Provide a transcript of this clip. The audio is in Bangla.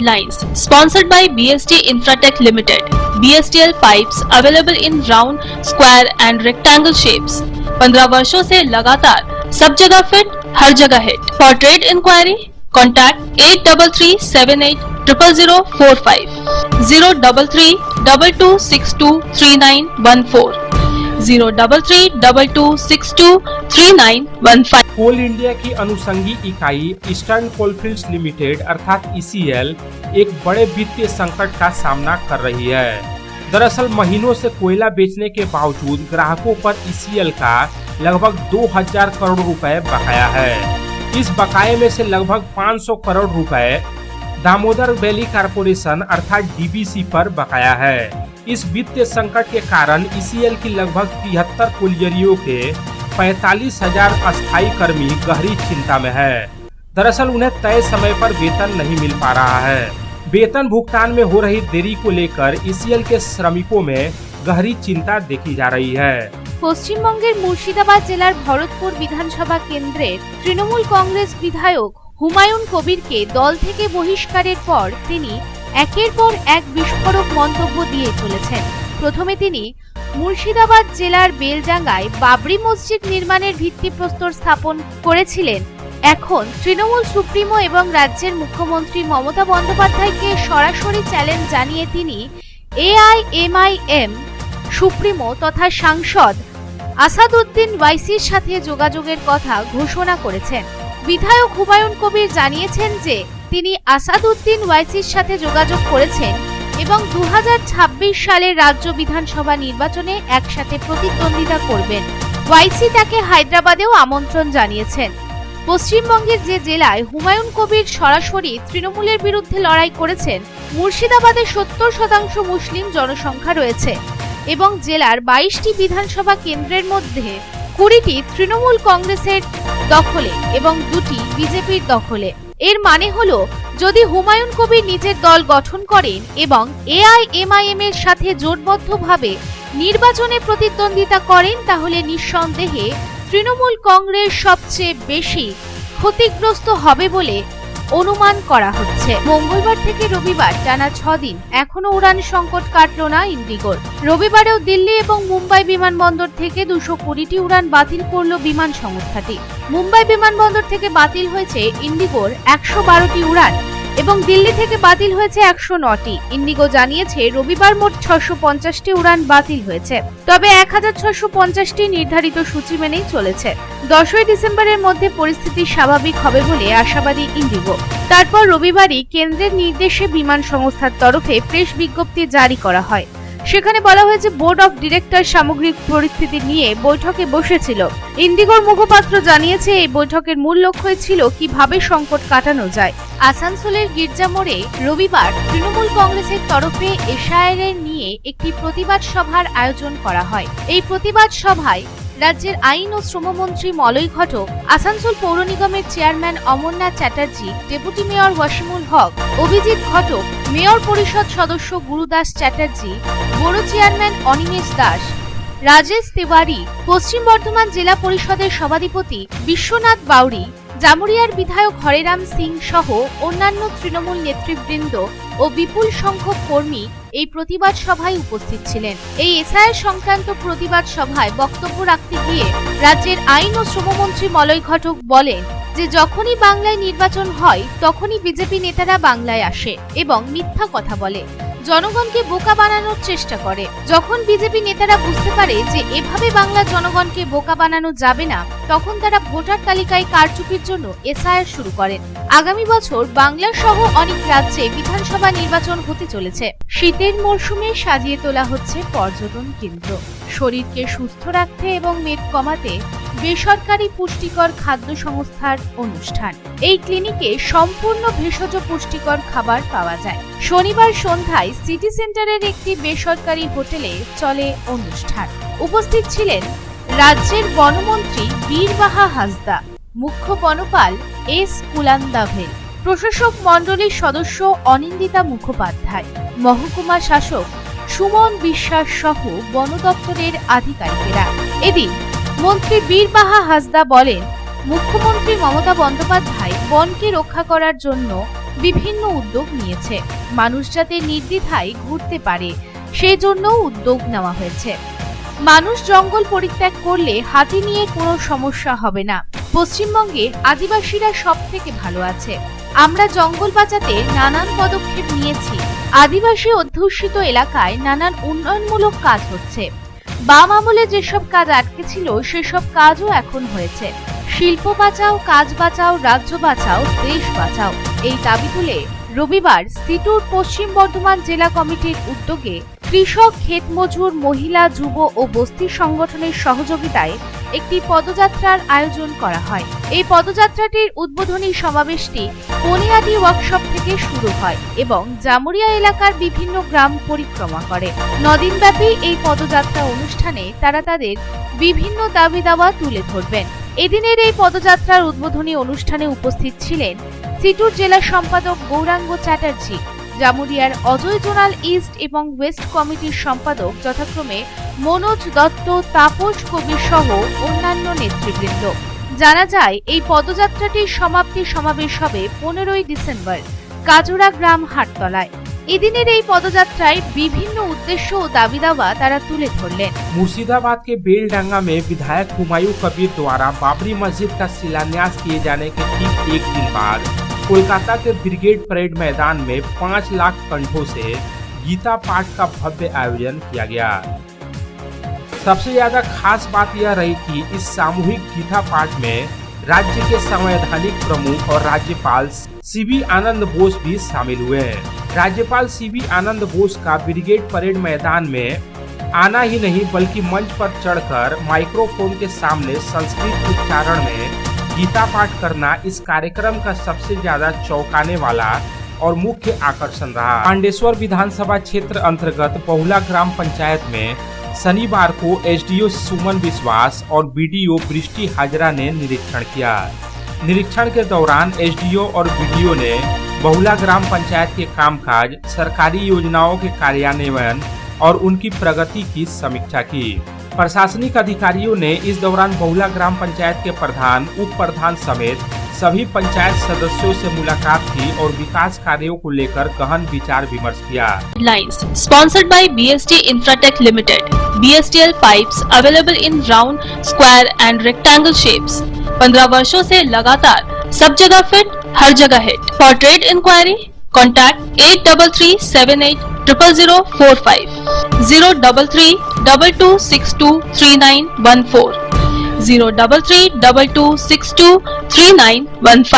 headlines. Sponsored by BST Infratech Limited. BSTL pipes available in round, square and rectangle shapes. 15 वर्षों से लगातार सब जगह फिट, हर जगह hit. For trade inquiry, contact 8338000045, 03322623914, 03322623915. Coal India की अनुषंगी इकाई ईस्टर्न कोलफील्ड्स लिमिटेड अर्थात ECL एक बड़े वित्तीय संकट का सामना कर रही है। दरअसल महीनों से कोयला बेचने के बावजूद ग्राहकों पर ECL का लगभग 2000 करोड़ रुपए बकाया है। इस बकाये में से लगभग 500 करोड़ रुपए दामोदर वैली कॉरपोरेशन अर्थात DVC पर बकाया है। इस वित्तीय संकट के कारण ECL की लगभग 73 कोलियरियों के 45,000 अस्थायी कर्मी गहरी चिंता में है। दरअसल उन्हें तय समय पर वेतन नहीं मिल पा रहा है। वेतन भुगतान में हो रही देरी को लेकर ECL के श्रमिकों में गहरी चिंता देखी जा रही है। পশ্চিমবঙ্গের মুর্শিদাবাদ জেলার ভরতপুর বিধানসভা কেন্দ্রের তৃণমূল কংগ্রেস বিধায়ক হুমায়ুন কবিরকে দল থেকে বহিষ্কারের পর তিনি একের পর এক বিস্ফোরক মন্তব্য দিয়ে চলেছেন। প্রথমে তিনি মুর্শিদাবাদ জেলার বেলডাঙ্গায় বাবরি মসজিদ নির্মাণের ভিত্তিপ্রস্তর স্থাপন করেছিলেন। এখন তৃণমূল সুপ্রিমো এবং রাজ্যের মুখ্যমন্ত্রী মমতা বন্দ্যোপাধ্যায়কে সরাসরি চ্যালেঞ্জ জানিয়ে তিনি AIMIM সুপ্রিমো তথা সাংসদ আসাদুদ্দিন ওয়াইসির সাথে যোগাযোগের কথা ঘোষণা করেছেন। বিধায়ক হুমায়ুন কবির জানিয়েছেন যে তিনি আসাদুদ্দিন ওয়াইসির সাথে যোগাযোগ করেছেন এবং 2026 সালের রাজ্য বিধানসভা নির্বাচনে একসাথে প্রতিদ্বন্দ্বিতা করবেন। ওয়াইসি তাকে হায়দ্রাবাদেও আমন্ত্রণ জানিয়েছেন। পশ্চিমবঙ্গের যে জেলায় হুমায়ুন কবির সরাসরি তৃণমূলের বিরুদ্ধে লড়াই করেছেন, মুর্শিদাবাদে 70% মুসলিম জনসংখ্যা রয়েছে এবং জেলার 22টি বিধানসভা কেন্দ্রের মধ্যে 20টি তৃণমূল কংগ্রেসের দখলে এবং 2টি বিজেপির দখলে। এর মানে হলো যদি হুমায়ুন কবির নিজের দল গঠন করেন এবং AIMIM এর সাথে জোটবদ্ধভাবে নির্বাচনে প্রতিদ্বন্দ্বিতা করেন তাহলে নিঃসন্দেহে তৃণমূল কংগ্রেস সবচেয়ে বেশি ক্ষতিগ্রস্ত হবে বলে অনুমান করা হচ্ছে। মঙ্গলবার থেকে রবিবার টানা 6 দিন এখনো উড়ান সংকট কাটলো না ইন্ডিগোর। রবিবারেও দিল্লি এবং মুম্বাই বিমানবন্দর থেকে 220টি উড়ান বাতিল করল বিমান সংস্থাটি। মুম্বাই বিমানবন্দর থেকে বাতিল হয়েছে ইন্ডিগোর 112টি উড়ান এবং দিল্লি থেকে বাতিল হয়েছে 109টি। ইন্ডিগো জানিয়েছে রবিবার মোট 650টি উড়ান বাতিল হয়েছে, তবে 1650টি নির্ধারিত সূচি মেনেই চলেছে। 10ই ডিসেম্বরের মধ্যে পরিস্থিতি স্বাভাবিক হবে বলে আশাবাদী ইন্ডিগো। তারপর রবিবারই কেন্দ্রের নির্দেশে বিমান সংস্থার তরফে প্রেস বিজ্ঞপ্তি জারি করা হয়। সেখানে বলা হয়েছে বোর্ড অফ ডিরেক্টর সামগ্রিক পরিস্থিতি নিয়ে বৈঠকে বসেছিল। ইন্ডিগোর মুখপাত্র জানিয়েছে এই বৈঠকের মূল লক্ষ্য ছিল কিভাবে সংকট কাটানো যায়। আসানসোলের গির্জা মোড়ে রবিবার তৃণমূল কংগ্রেসের তরফে এসআইআর নিয়ে একটি প্রতিবাদ সভার আয়োজন করা হয়। এই প্রতিবাদ সভায় রাজ্যের আইন ও শ্রমমন্ত্রী মলয় ঘটক, আসানসোল পৌর নিগমের chairman Amarnath Chatterjee, deputy mayor Wasimul Haque, Abhijit Ghatak, mayor পরিষদ সদস্য গুরুদাস চ্যাটার্জি, বড় চেয়ারম্যান অনিমেষ দাস, রাজেশ তিওয়ারি, পশ্চিম বর্ধমান জেলা পরিষদের সভাধিপতি বিশ্বনাথ বাউরি, জামুরিয়ার বিধায়ক হরেরাম সিং সহ অন্যান্য তৃণমূল নেতৃবৃন্দ ও বিপুল সংখ্যক কর্মী এই প্রতিবাদ সভায় উপস্থিত ছিলেন। এই এসআইআর সংক্রান্ত প্রতিবাদ সভায় বক্তব্য রাখতে গিয়ে রাজ্যের আইন ও শ্রমমন্ত্রী মলয় ঘটক বলেন যে যখনই বাংলায় নির্বাচন হয় তখনই বিজেপি নেতারা বাংলায় আসে এবং মিথ্যা কথা বলে, জনগণকে বোকা বানানোর চেষ্টা করে। যখন বিজেপি নেতারা বুঝতে পারে যে এভাবে বাংলার জনগণকে বোকা বানানো যাবে না, তখন তারা ভোটার তালিকায় কারচুপির জন্য এসআইআর শুরু করেন। আগামী বছর বাংলা সহ অনেক রাজ্যে বিধানসভা নির্বাচন হতে চলেছে। শীতের মরশুমে সাজিয়ে তোলা হচ্ছে পর্যটন কেন্দ্র। শরীরকে সুস্থ রাখতে এবং মেদ কমাতে বেসরকারি পুষ্টিকর খাদ্য সংস্থার অনুষ্ঠান। এই ক্লিনিকে সম্পূর্ণ ভেষজ পুষ্টিকর খাবার পাওয়া যায়। শনিবার সন্ধ্যায় সিটি সেন্টারের একটি বেসরকারি হোটেলে চলে অনুষ্ঠান। উপস্থিত ছিলেন রাজ্যের বনমন্ত্রী বীরবাহা হাসদা, মুখ্য বনপাল এস কুলান্দাভেল, প্রশাসক মণ্ডলীর সদস্য অনিন্দিতা মুখোপাধ্যায়, মহকুমা শাসক সুমন বিশ্বাস সহ বন দপ্তরের আধিকারিকেরা। এদিন মন্ত্রী বীরবাহা হাসদা বলেন, মুখ্যমন্ত্রী মমতা বন্দ্যোপাধ্যায় বনকে রক্ষা করার জন্য বিভিন্ন উদ্যোগ নিয়েছে। মানুষ যাতে নির্দ্বিধায় ঘুরতে পারে সেই জন্য উদ্যোগ নেওয়া হয়েছে। মানুষ জঙ্গল পরিত্যাগ করলে হাতি নিয়ে কোনো সমস্যা হবে না। পশ্চিমবঙ্গে আদিবাসীরা সবথেকে ভালো আছে। আমরা জঙ্গল বাঁচাতে নানান পদক্ষেপ নিয়েছি। আদিবাসী অধ্যুষিত এলাকায় নানান উন্নয়নমূলক কাজ হচ্ছে। বাম আমলে যেসব কাজ আটকে ছিল সেসব কাজও এখন হয়েছে। শিল্প বাঁচাও, কাজ বাঁচাও, রাজ্য বাঁচাও, দেশ বাঁচাও এই দাবি তুলে রবিবার সিটুর পশ্চিম বর্ধমান জেলা কমিটির উদ্যোগে কৃষক, ক্ষেত মজুর, মহিলা, যুব ও বস্তি সংগঠনের সহযোগিতায় একটি পদযাত্রার আয়োজন করা হয়। এই পদযাত্রাটির উদ্বোধনী সমাবেশটি পনিয়াদি ওয়ার্কশপ থেকে শুরু হয় এবং জামুরিয়া এলাকার বিভিন্ন গ্রাম পরিক্রমা করে। 9 দিনব্যাপী এই পদযাত্রা অনুষ্ঠানে তারা তাদের বিভিন্ন দাবি দাওয়া তুলে ধরবেন। এদিনের এই পদযাত্রার উদ্বোধনী অনুষ্ঠানে উপস্থিত ছিলেন সিটুর জেলা সম্পাদক গৌরাঙ্গ চ্যাটার্জি, জামুরিয়ার অজয় জোনাল ইস্ট এবং ওয়েস্ট কমিটির সম্পাদক যথাক্রমে মনোজ দত্ত, তাপস কবির সহ অন্যান্য নেতৃবৃন্দ। জানা যায় এই পদযাত্রাটির সমাপ্তি সমাবেশ হবে 15ই ডিসেম্বর কাজুরা গ্রাম হাটতলায়। এদিনের এই পদযাত্রায় বিভিন্ন উদ্দেশ্য ও দাবি দাওয়া তারা তুলে ধরলেন। मुर्शिदाबाद के बेलडांगा में विधायक हुमायूं कबीर द्वारा बाबरी मस्जिद का शिलान्यास किए जाने के ठीक एक दिन बाद कोलकाता के ब्रिगेड परेड मैदान में 5 लाख कंठों से गीता पाठ का भव्य आयोजन किया गया। सबसे ज्यादा खास बात यह रही कि इस सामूहिक गीता पाठ में राज्य के संवैधानिक प्रमुख और राज्यपाल सीबी आनंद बोस भी शामिल हुए हैं। राज्यपाल सीबी आनंद बोस का ब्रिगेड परेड मैदान में आना ही नहीं बल्कि मंच पर चढ़कर माइक्रोफोन के सामने संस्कृत उच्चारण में गीता पाठ करना इस कार्यक्रम का सबसे ज्यादा चौंकाने वाला और मुख्य आकर्षण रहा। पांडेश्वर विधानसभा क्षेत्र अंतर्गत बहुला ग्राम पंचायत में शनिवार को एसडीओ सुमन विश्वास और बीडीओ बृष्टि हाजरा ने निरीक्षण किया। निरीक्षण के दौरान एसडीओ और बीडीओ ने बहुला ग्राम पंचायत के कामकाज, सरकारी योजनाओं के कार्यान्वयन और उनकी प्रगति की समीक्षा की। प्रशासनिक अधिकारियों ने इस दौरान बहुला ग्राम पंचायत के प्रधान, उप प्रधान समेत सभी पंचायत सदस्यों से मुलाकात की और विकास कार्यों को लेकर गहन विचार विमर्श किया। Headlines sponsored by BST Infratech Limited. BSTL pipes available in round, square and rectangle shapes. 15 वर्षों से लगातार सब जगह फिट, हर जगह hit. For trade inquiry, contact 8337800045, 03322623914, 03322623915.